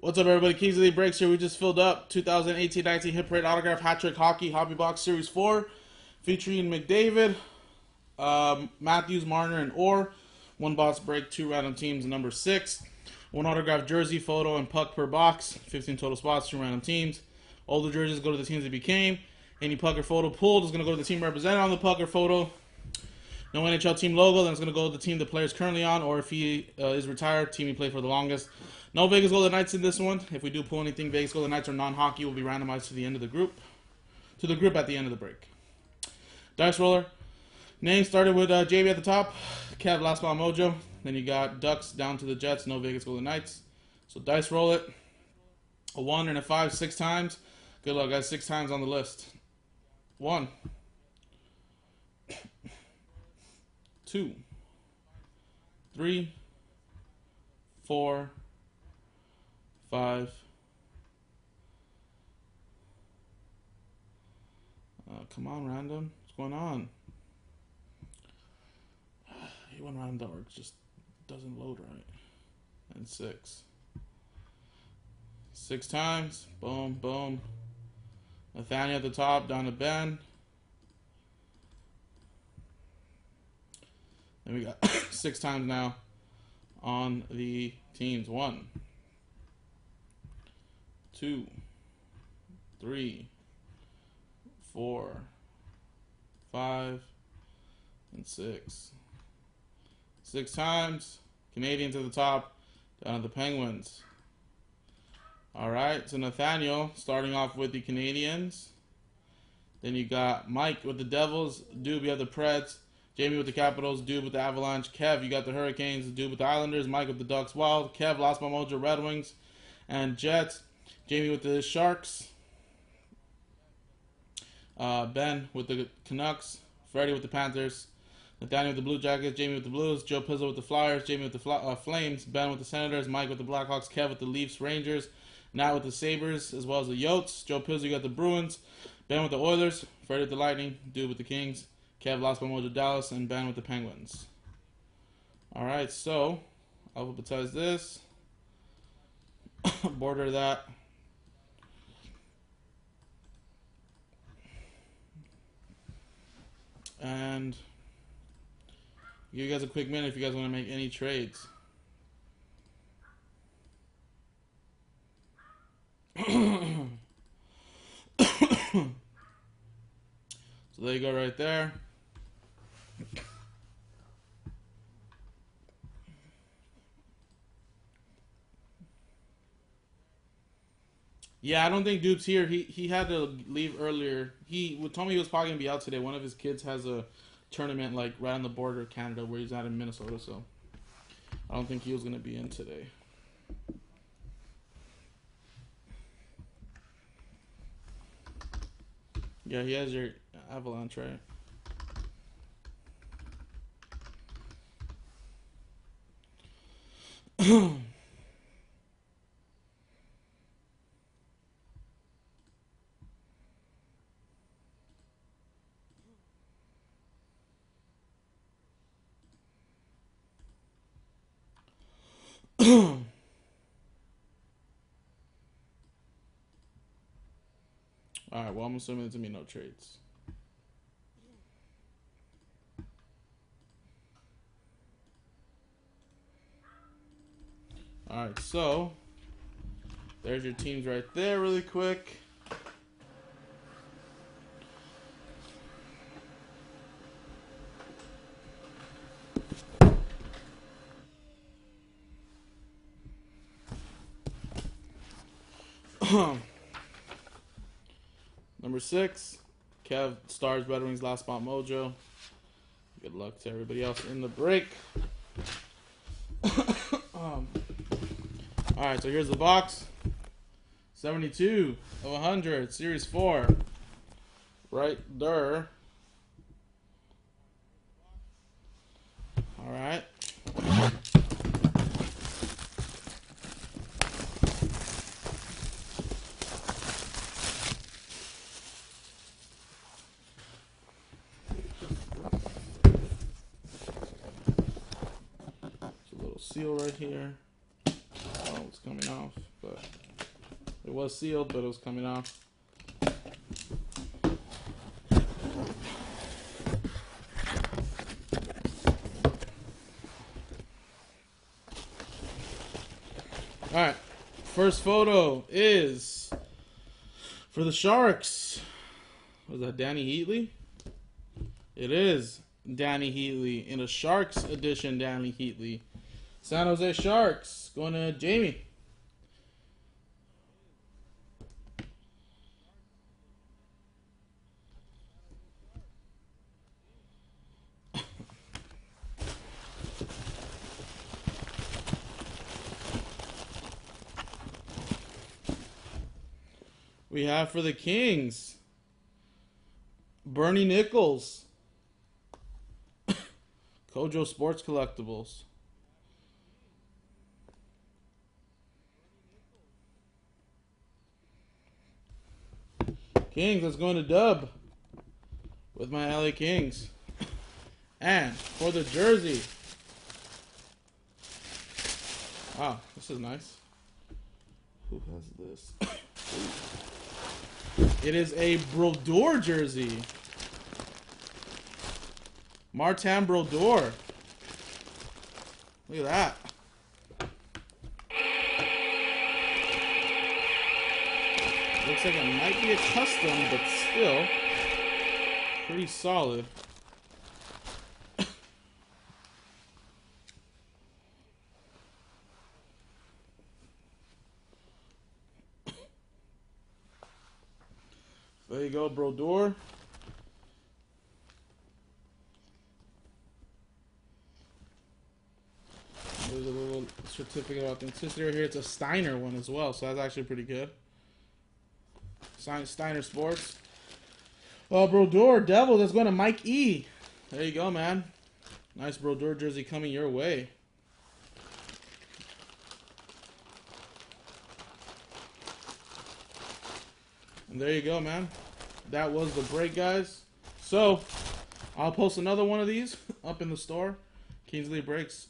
What's up, everybody? Keys Elite Breaks here. We just filled up 2018-19 Hit Parade Autograph Hat Trick Hockey Hobby Box Series 4 featuring McDavid, Matthews, Marner, and Orr. One box break, 2 random teams, number 6. 1 autograph jersey, photo, and puck per box. 15 total spots, 2 random teams. All the jerseys go to the teams they became. Any puck or photo pulled is going to go to the team represented on the puck or photo. No NHL team logo, then it's going to go to the team the player is currently on, or if he is retired, team he played for the longest. No Vegas Golden Knights in this one. If we do pull anything, Vegas Golden Knights or non-hockey will be randomized to the end of the group. To the group at the end of the break. Dice roller. Name started with JB at the top. Kev, Last Spot Mojo. Then you got Ducks down to the Jets. No Vegas Golden Knights. So dice roll it. A 1 and a 5 6 times. Good luck, guys. 6 times on the list. 1. 2. 3. 4. 5. Come on, random. What's going on? I hate when random dark just doesn't load right. And 6. 6 times. Boom, boom. Nathaniel at the top, down to Ben. Then we got 6 times now on the teams. 1, 2, 3, 4, 5, and 6. 6 times. Canadians at the top, down to the Penguins. Alright, so Nathaniel starting off with the Canadians. Then you got Mike with the Devils, Dube, you have the Preds, Jamie with the Capitals, Dube with the Avalanche, Kev, you got the Hurricanes, Dube with the Islanders, Mike with the Ducks, Wild, Kev, Last Spot Mojo, Red Wings, and Jets, Jamie with the Sharks, Ben with the Canucks, Freddie with the Panthers, Nathaniel with the Blue Jackets, Jamie with the Blues, Joe Pizzo with the Flyers, Jamie with the Flames, Ben with the Senators, Mike with the Blackhawks, Kev with the Leafs, Rangers, Nat with the Sabres, as well as the Yotes, Joe Pizzo, you got the Bruins, Ben with the Oilers, Freddie with the Lightning, Dude with the Kings, Kev, Last Spot Mojo, Dallas, and Ben with the Penguins. Alright, so, alphabetize this, border that, and give you guys a quick minute if you guys want to make any trades. So there you go right there. Yeah, I don't think Dupe's here. He had to leave earlier. He told me he was probably going to be out today. One of his kids has a tournament like right on the border of Canada where he's at in Minnesota, so I don't think he was going to be in today. Yeah, he has your Avalanche, right? Alright, well, I'm assuming there's going to be no trades. Alright, so there's your teams right there really quick. Number 6, Kev, Stars, Red Wings, Last Spot Mojo. Good luck to everybody else in the break. Alright, so here's the box. 72 of 100, Series 4. Right there. Alright. Seal right here. Oh, what's coming off, but it was sealed, but it was coming off. All right, first photo is for the Sharks. Was that Danny Heatley? It is Danny Heatley in a Sharks edition. Danny Heatley, San Jose Sharks, going to Jamie. We have for the Kings, Bernie Nichols, Kojo Sports Collectibles. Kings, let's go into Dub with my LA Kings. And for the jersey, wow, this is nice. Who has this? It is a Brodeur jersey. Martin Brodeur. Look at that. Looks like it might be a custom, but still pretty solid. There you go, Brodeur. There's a little certificate of authenticity right here. It's a Steiner one as well, so that's actually pretty good. Steiner Sports. Oh, Brodeur, Devil, that's going to Mike E. There you go, man. Nice Brodeur jersey coming your way. And there you go, man. That was the break, guys. So, I'll post another one of these up in the store. Kingsley Breaks.